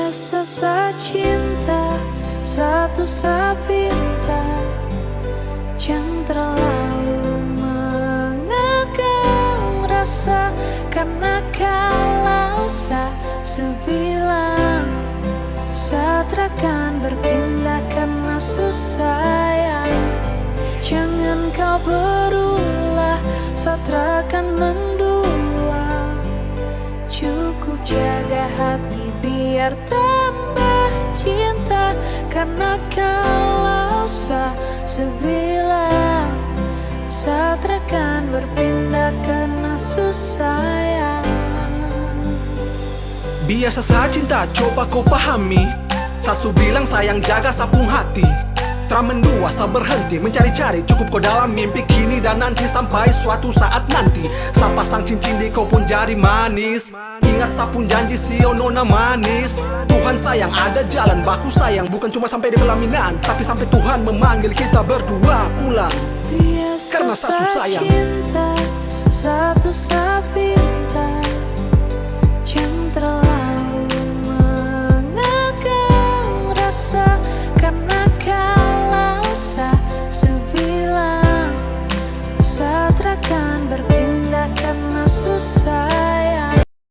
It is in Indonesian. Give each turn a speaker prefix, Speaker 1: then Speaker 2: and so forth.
Speaker 1: Biasa sa cinta, satu sa pinta, jangan terlalu mengekang rasa. Karena kalau sebilang saat akan berpindah karena susah ya. Jangan kau berulah saat akan mendua. Cukup jaga hati biar tambah cinta. Karena kalau sebilang saat akan berpindah karena susah ya.
Speaker 2: Biasa sa cinta, coba kau pahami. Sasu bilang sayang jaga sapung hati. Tak mendua, sa berhenti mencari-cari. Cukup kau dalam mimpi kini dan nanti. Sampai suatu saat nanti sampai sang cincin di kau pun jari manis. Ingat sapun janji si nona manis. Tuhan sayang ada jalan baku sayang. Bukan cuma sampai di pelaminan, tapi sampai Tuhan memanggil kita berdua pulang.
Speaker 1: Biasa
Speaker 2: Karena sasu
Speaker 1: sa
Speaker 2: sayang.
Speaker 1: cinta, satu sa pinta,